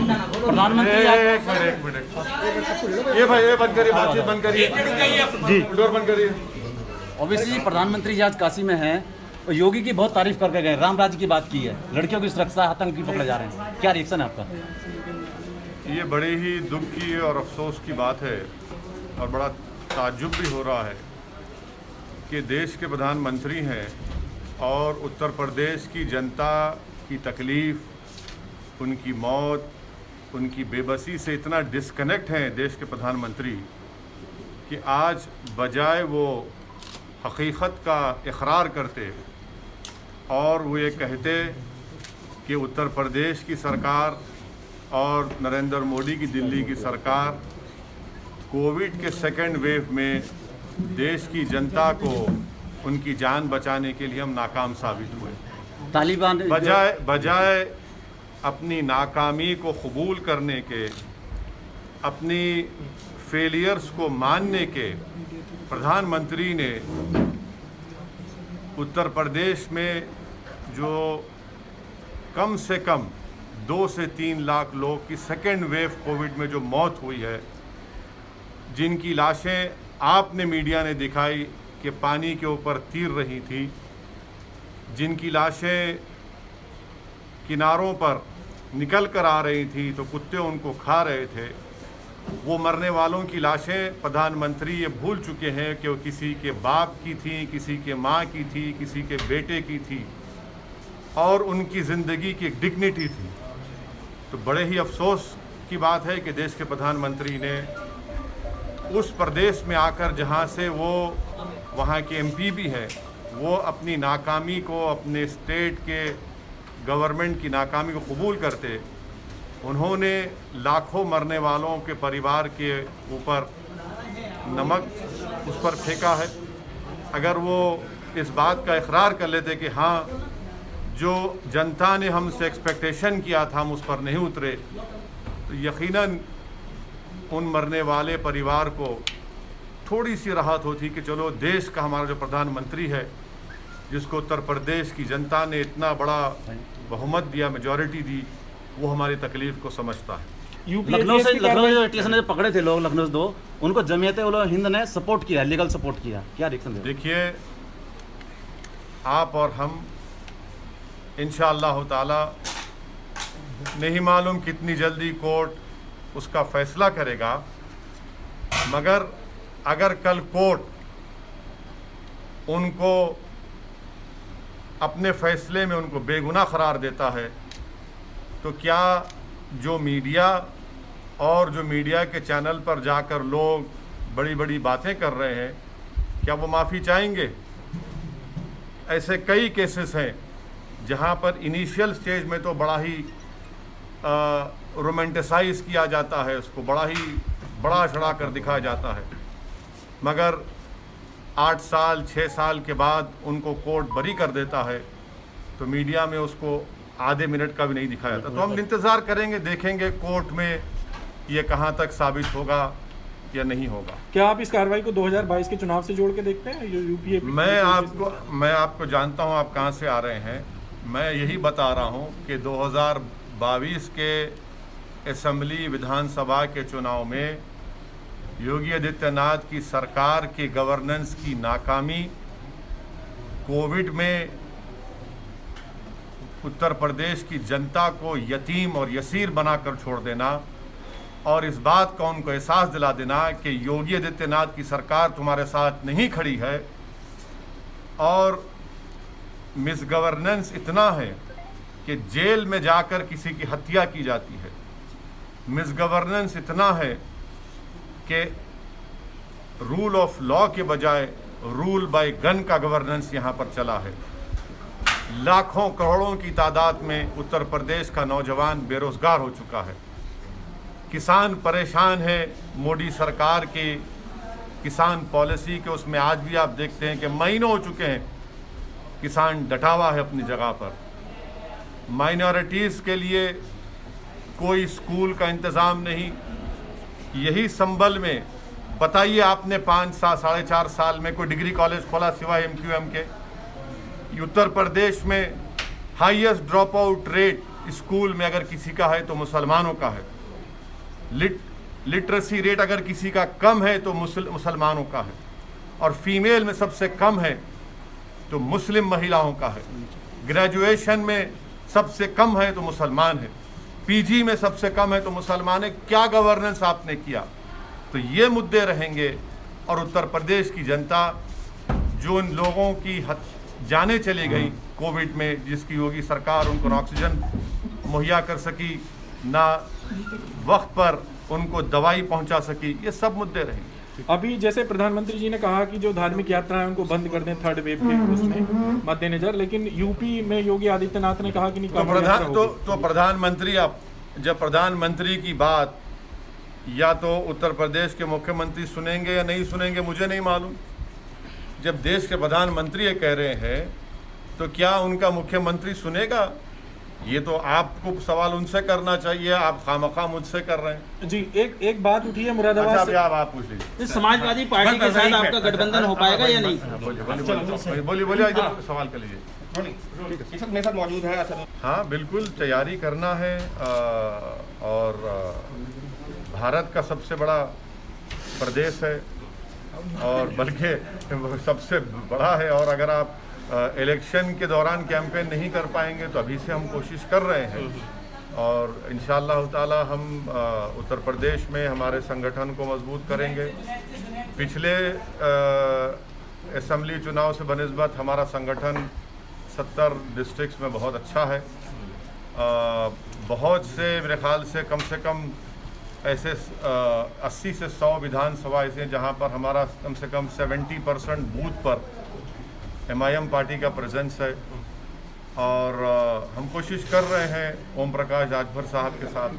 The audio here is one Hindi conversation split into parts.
प्रधानमंत्री एक मिनट ये भाई ये बंद करिए, बातचीत बंद करिए जी, डोर बंद करिए। ओवैसी प्रधानमंत्री जी आज काशी में हैं और योगी की बहुत तारीफ करके गए, राम राज्य की बात की है, लड़कियों की सुरक्षा, आतंकी पकड़े जा रहे हैं, क्या रिएक्शन है आपका? ये बड़े ही दुख की और अफसोस की बात है और बड़ा ताज्जुब भी हो रहा है कि देश के प्रधानमंत्री हैं और उत्तर प्रदेश की जनता की तकलीफ़, उनकी मौत, उनकी बेबसी से इतना डिस्कनेक्ट हैं देश के प्रधानमंत्री कि आज बजाय वो हकीकत का इकरार करते और वो ये कहते कि उत्तर प्रदेश की सरकार और नरेंद्र मोदी की दिल्ली की सरकार कोविड के सेकेंड वेव में देश की जनता को उनकी जान बचाने के लिए हम नाकाम साबित हुए। तालिबान बजाय अपनी नाकामी को कबूल करने के, अपनी फेलियर्स को मानने के, प्रधानमंत्री ने उत्तर प्रदेश में जो कम से कम 2 से 3 लाख लोग की सेकेंड वेव कोविड में जो मौत हुई है, जिनकी लाशें आपने मीडिया ने दिखाई कि पानी के ऊपर तीर रही थी, जिनकी लाशें किनारों पर निकल कर आ रही थी तो कुत्ते उनको खा रहे थे, वो मरने वालों की लाशें प्रधानमंत्री ये भूल चुके हैं कि वो किसी के बाप की थी, किसी के माँ की थी, किसी के बेटे की थी और उनकी ज़िंदगी की एक डिग्निटी थी। तो बड़े ही अफसोस की बात है कि देश के प्रधानमंत्री ने उस प्रदेश में आकर जहाँ से वो वहाँ के एमपी भी हैं, वो अपनी नाकामी को, अपने स्टेट के गवर्नमेंट की नाकामी को कबूल करते, उन्होंने लाखों मरने वालों के परिवार के ऊपर नमक उस पर फेंका है। अगर वो इस बात का इकरार कर लेते कि हाँ, जो जनता ने हमसे एक्सपेक्टेशन किया था हम उस पर नहीं उतरे, तो यकीनन उन मरने वाले परिवार को थोड़ी सी राहत होती कि चलो देश का हमारा जो प्रधानमंत्री है, जिसको उत्तर प्रदेश की जनता ने इतना बड़ा बहुमत दिया, मेजॉरिटी दी, वो हमारी तकलीफ़ को समझता है। लखनऊ से जो स्टेशन से पकड़े थे लोग, लखनऊ से 2, उनको जमीयत उल हिंद ने सपोर्ट किया, लीगल सपोर्ट किया, क्या रिएक्शन है? देखिए, आप और हम इंशाअल्लाह ताला नहीं मालूम कितनी जल्दी कोर्ट उसका फैसला करेगा, मगर अगर कल कोर्ट उनको अपने फैसले में उनको बेगुनाह करार देता है, तो क्या जो मीडिया और जो मीडिया के चैनल पर जाकर लोग बड़ी बड़ी बातें कर रहे हैं, क्या वो माफ़ी चाहेंगे? ऐसे कई केसेस हैं जहां पर इनिशियल स्टेज में तो बड़ा ही रोमांटिसाइज किया जाता है, उसको बड़ा ही बड़ा चढ़ा कर दिखाया जाता है, मगर 8 साल 6 साल के बाद उनको कोर्ट बरी कर देता है तो मीडिया में उसको आधे मिनट का भी नहीं दिखाया जाता। तो हम इंतज़ार करेंगे, देखेंगे कोर्ट में ये कहाँ तक साबित होगा या नहीं होगा। क्या आप इस कार्रवाई को 2022 के चुनाव से जोड़ के देखते हैं? यूपीए मैं आपको जानता हूँ आप कहाँ से आ रहे हैं। मैं यही बता रहा हूँ कि 2022 के असेंबली विधानसभा के चुनाव में योगी आदित्यनाथ की सरकार की गवर्नेंस की नाकामी, कोविड में उत्तर प्रदेश की जनता को यतीम और यसीर बनाकर छोड़ देना और इस बात का उनको एहसास दिला देना कि योगी आदित्यनाथ की सरकार तुम्हारे साथ नहीं खड़ी है, और मिसगवर्नेंस इतना है कि जेल में जाकर किसी की हत्या की जाती है। मिसगवर्नेंस इतना है कि रूल ऑफ लॉ के बजाय रूल बाय गन का गवर्नेंस यहाँ पर चला है। लाखों करोड़ों की तादाद में उत्तर प्रदेश का नौजवान बेरोजगार हो चुका है। किसान परेशान है मोदी सरकार की किसान पॉलिसी के, उसमें आज भी आप देखते हैं कि महीनों हो चुके हैं किसान डटा हुआ है अपनी जगह पर। माइनॉरिटीज़ के लिए कोई स्कूल का इंतज़ाम नहीं। यही संबल में बताइए आपने 5 साल 4.5 साल में कोई डिग्री कॉलेज खोला सिवाय MQM के? उत्तर प्रदेश में highest drop out rate school में अगर किसी का है तो मुसलमानों का है, लिटरेसी रेट अगर किसी का कम है तो मुसलमानों का है, और फीमेल में सबसे कम है तो मुस्लिम महिलाओं का है, ग्रेजुएशन में सबसे कम है तो मुसलमान है, पीजी में सबसे कम है तो मुसलमान है। क्या गवर्नेंस आपने किया? तो ये मुद्दे रहेंगे। और उत्तर प्रदेश की जनता, जो इन लोगों की जानें चली गई कोविड में, जिसकी योगी सरकार उनको ऑक्सीजन मुहैया कर सकी, ना वक्त पर उनको दवाई पहुंचा सकी, ये सब मुद्दे रहेंगे। अभी जैसे प्रधानमंत्री जी ने कहा कि जो धार्मिक यात्राएं उनको बंद कर दें थर्ड वेव के उसमें मद्देनजर, लेकिन यूपी में योगी आदित्यनाथ ने कहा कि नहीं, तो प्रधानमंत्री, अब जब प्रधानमंत्री की बात या तो उत्तर प्रदेश के मुख्यमंत्री सुनेंगे या नहीं सुनेंगे मुझे नहीं मालूम। जब देश के प्रधानमंत्री ये कह रहे हैं तो क्या उनका मुख्यमंत्री सुनेगा? ये तो आपको सवाल उनसे करना चाहिए, आप खामखा मुझसे कर रहे हैं। जी, एक बात उठी है मुरादाबाद से। आप पूछ लीजिए। समाजवादी पार्टी के साथ आपका गठबंधन हो पाएगा या नहीं? बोलिए, सवाल कर लीजिए। मेरे साथ मौजूद है। हाँ, बिल्कुल तैयारी करना है। और भारत का सबसे बड़ा प्रदेश है, और बल्कि सबसे बड़ा है। और अगर आप इलेक्शन के दौरान कैंपेन नहीं कर पाएंगे तो अभी से हम कोशिश कर रहे हैं, और इंशाअल्लाह ताला हम उत्तर प्रदेश में हमारे संगठन को मजबूत करेंगे। पिछले असेंबली चुनाव से बनिस्बत हमारा संगठन 70 डिस्ट्रिक्ट्स में बहुत अच्छा है। बहुत से मेरे ख्याल से कम ऐसे 80 से 100 विधानसभा ऐसे हैं जहाँ पर हमारा कम से कम 70% बूथ पर MIM पार्टी का प्रेजेंस है। और हम कोशिश कर रहे हैं ओम प्रकाश राजभर साहब के साथ।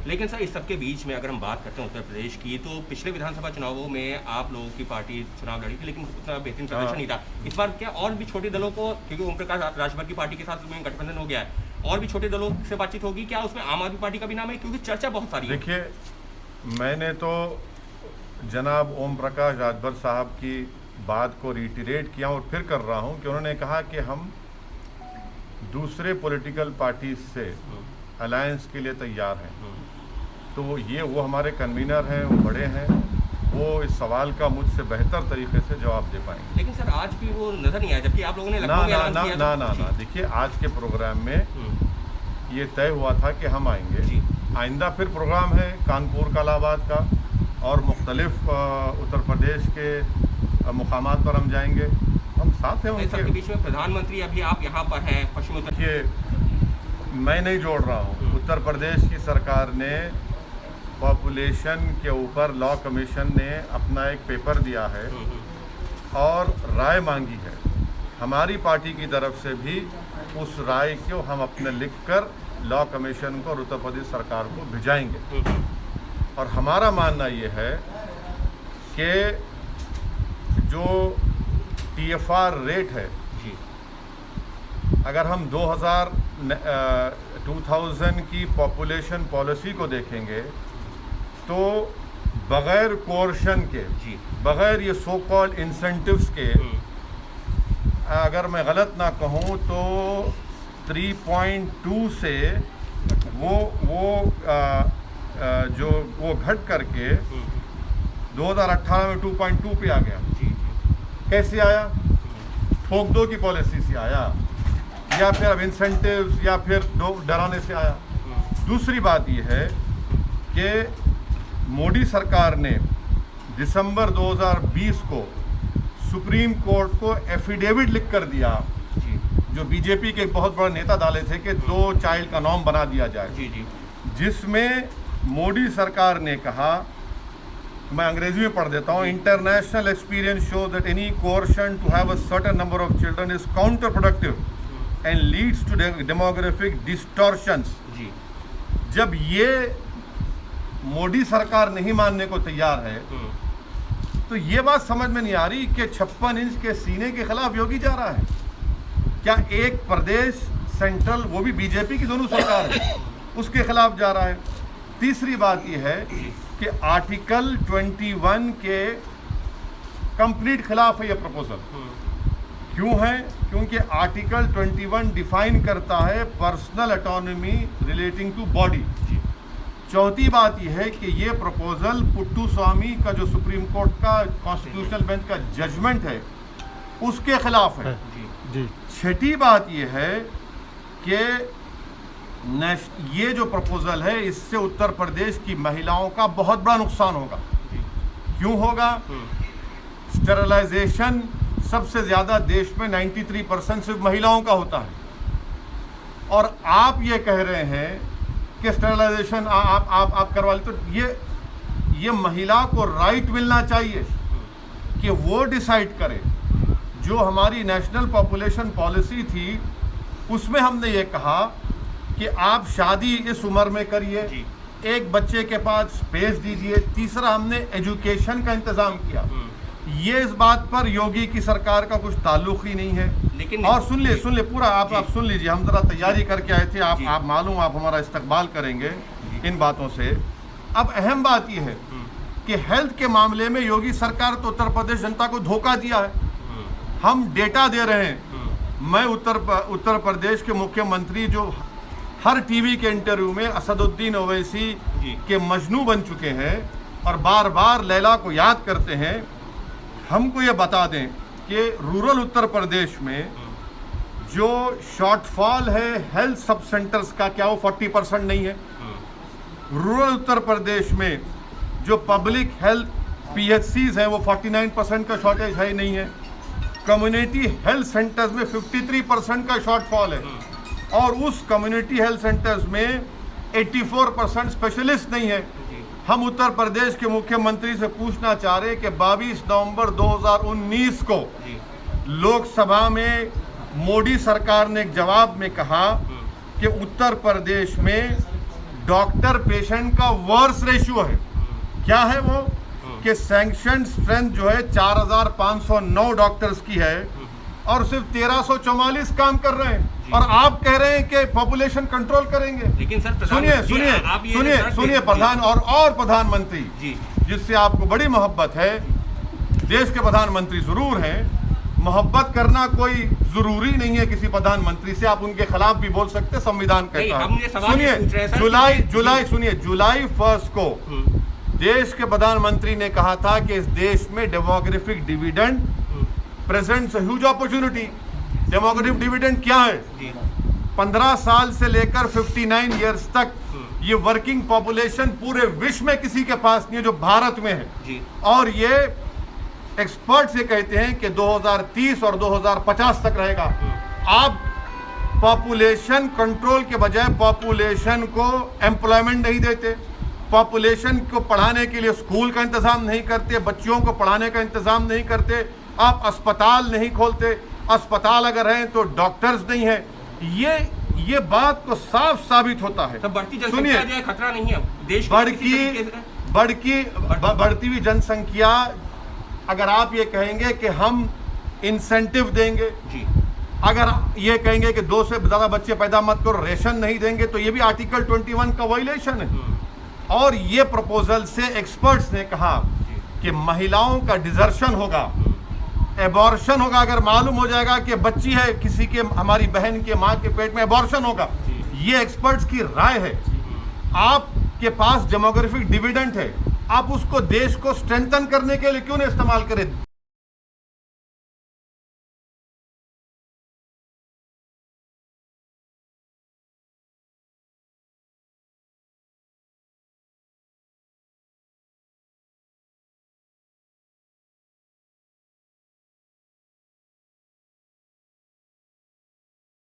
लेकिन सर, इस सबके बीच में अगर हम बात करते हैं उत्तर प्रदेश की, तो पिछले विधानसभा चुनावों में आप लोगों की पार्टी चुनाव लड़ी थी, लेकिन उतना बेहतरीन प्रदर्शन नहीं था। इस बार क्या और भी छोटे दलों को, क्योंकि ओम प्रकाश राजभर की पार्टी के साथ में गठबंधन हो गया है, और भी छोटे दलों से बातचीत होगी क्या? उसमें आम आदमी पार्टी का भी नाम है, क्योंकि चर्चा बहुत सारी है। देखिए, मैंने तो जनाब ओम प्रकाश राजभर साहब की बात को रिटीरेट किया और फिर कर रहा हूं कि उन्होंने कहा कि हम दूसरे पॉलिटिकल पार्टी से अलायंस के लिए तैयार हैं। तो वो हमारे कन्वीनर हैं, वो बड़े हैं, वो इस सवाल का मुझसे बेहतर तरीके से जवाब दे पाएंगे। लेकिन सर, आज भी वो नजर नहीं आया, जबकि आप लोगों ने लखनऊ में ऐलान किया था। ना, देखिए, आज के प्रोग्राम में ये तय हुआ था कि हम आएंगे। आइंदा फिर प्रोग्राम है कानपुर का, इलाहाबाद का, और मुख्तलिफ उत्तर प्रदेश के मुकामात पर हम जाएंगे। हम साथ हैं उनके। सबके बीच में प्रधानमंत्री अभी आप यहाँ पर हैं पश्चिम उत्तर। ये मैं नहीं जोड़ रहा हूँ। उत्तर प्रदेश की सरकार ने पॉपुलेशन के ऊपर लॉ कमीशन ने अपना एक पेपर दिया है और राय मांगी है। हमारी पार्टी की तरफ से भी उस राय को हम अपने लिखकर लॉ कमीशन को और उत्तर प्रदेश सरकार को भिजाएंगे। और हमारा मानना ये है कि जो TFR रेट है, अगर हम 2000 की पॉपुलेशन पॉलिसी को देखेंगे तो बग़ैर कोर्शन के, बग़ैर ये सो कॉल्ड इंसेंटिव्स के, अगर मैं गलत ना कहूँ तो 3.2 से वो घट करके 2018 में 2.2 पे आ गया। कैसे आया? ठोक दो की पॉलिसी से आया, या फिर अब इंसेंटिव्स, या फिर डराने से आया। दूसरी बात यह है कि मोदी सरकार ने दिसंबर 2020 को सुप्रीम कोर्ट को एफिडेविट लिख कर दिया, जो बीजेपी के बहुत बड़े नेता डाले थे कि 2 चाइल्ड का नॉर्म बना दिया जाए, जिसमें मोदी सरकार ने कहा, मैं अंग्रेजी में पढ़ देता हूँ, international experience show that any coercion to have a certain number of children is counterproductive and leads to demographic distortions. जब ये मोदी सरकार नहीं मानने को तैयार है तो ये बात समझ में नहीं आ रही कि 56 इंच के सीने के खिलाफ योगी जा रहा है। क्या एक प्रदेश सेंट्रल, वो भी बीजेपी की दोनों सरकार है, उसके खिलाफ जा रहा है। तीसरी बात यह है कि आर्टिकल 21 के कंप्लीट खिलाफ है यह प्रपोजल, क्यों है? क्योंकि आर्टिकल 21 डिफाइन करता है personal autonomy relating to body. चौथी बात यह है कि ये प्रपोजल पुट्टुस्वामी का जो सुप्रीम कोर्ट का कॉन्स्टिट्यूशनल बेंच का जजमेंट है उसके खिलाफ है। छठी बात यह है कि ये जो प्रपोजल है इससे उत्तर प्रदेश की महिलाओं का बहुत बड़ा नुकसान होगा। क्यों होगा? स्टेरिलाइजेशन सबसे ज़्यादा देश में 93% सिर्फ महिलाओं का होता है और आप ये कह रहे हैं कि स्टेरिलाइजेशन आप करवा ले, तो ये महिला को राइट मिलना चाहिए कि वो डिसाइड करे। जो हमारी नेशनल पॉपुलेशन पॉलिसी थी उसमें हमने ये कहा कि आप शादी इस उम्र में करिए, एक बच्चे के पास स्पेस दीजिए। तीसरा, हमने एजुकेशन का इंतजाम किया। ये इस बात पर योगी की सरकार का कुछ ताल्लुक ही नहीं है। लेकिन और सुन ले पूरा आप सुन लीजिए, हम जरा तैयारी करके आए थे, आप मालूम आप हमारा इस्तकबाल करेंगे इन बातों से। अब अहम बात यह है कि हेल्थ के मामले में योगी सरकार तो उत्तर प्रदेश जनता को धोखा दिया है। हम डेटा दे रहे हैं। मैं उत्तर प्रदेश के मुख्यमंत्री जो हर टीवी के इंटरव्यू में असदुद्दीन ओवैसी के मजनू बन चुके हैं और बार बार लैला को याद करते हैं, हमको ये बता दें कि रूरल उत्तर प्रदेश में जो शॉर्टफॉल है हेल्थ सब सेंटर्स का, क्या वो 40% नहीं है? रूरल उत्तर प्रदेश में जो पब्लिक हेल्थ PHCs हैं वो 49% का शॉर्टेज है नहीं है। कम्युनिटी हेल्थ सेंटर्स में 53% का शॉर्टफॉल है और उस कम्युनिटी हेल्थ सेंटर्स में 84% स्पेशलिस्ट नहीं है। हम उत्तर प्रदेश के मुख्यमंत्री से पूछना चाह रहे हैं कि 22 नवंबर 2019 को लोकसभा में मोदी सरकार ने एक जवाब में कहा कि उत्तर प्रदेश में डॉक्टर पेशेंट का वर्स रेशियो है। क्या है वो? कि सैंक्शन स्ट्रेंथ जो है 4509 डॉक्टर्स की है और सिर्फ 1344 काम कर रहे हैं और आप कह रहे हैं कि पॉपुलेशन कंट्रोल करेंगे। लेकिन सर सुनिए प्रधान और प्रधानमंत्री जिससे आपको बड़ी मोहब्बत है, देश के प्रधानमंत्री जरूर हैं, मोहब्बत करना कोई जरूरी नहीं है किसी प्रधानमंत्री से, आप उनके खिलाफ भी बोल सकते, संविधान कहता है। सुनिए जुलाई 1 को देश के प्रधानमंत्री ने कहा था कि इस देश में demographic dividend presents a huge opportunity. Demographic dividend क्या है? 15 साल से लेकर 59 ईयर्स तक ये वर्किंग पॉपुलेशन पूरे विश्व में किसी के पास नहीं है जो भारत में है। और ये एक्सपर्ट्स ये कहते हैं कि 2030 और 2050 तक रहेगा। आप पॉपुलेशन कंट्रोल के बजाय पॉपुलेशन को एम्प्लॉयमेंट नहीं देते, पॉपुलेशन को पढ़ाने के लिए स्कूल का इंतजाम नहीं करते, बच्चियों को पढ़ाने का इंतजाम नहीं करते, आप अस्पताल नहीं खोलते, अस्पताल अगर हैं तो डॉक्टर्स नहीं है। ये बात को साफ साबित होता है। तो बढ़ती जनसंख्या जो है खतरा नहीं है देश बढ़ती हुई जनसंख्या, अगर आप ये कहेंगे कि हम इंसेंटिव देंगे, अगर ये कहेंगे कि 2 से ज़्यादा बच्चे पैदा मत करो, रेशन नहीं देंगे, तो ये भी आर्टिकल 21 का वायलेशन है। और ये प्रपोजल से एक्सपर्ट्स ने कहा कि महिलाओं का डिजर्शन होगा, एबॉर्शन होगा। अगर मालूम हो जाएगा कि बच्ची है किसी के, हमारी बहन के माँ के पेट में, एबॉर्शन होगा। ये एक्सपर्ट्स की राय है। आपके पास डेमोग्राफिक डिविडेंड है, आप उसको देश को स्ट्रेंथन करने के लिए क्यों नहीं इस्तेमाल करें?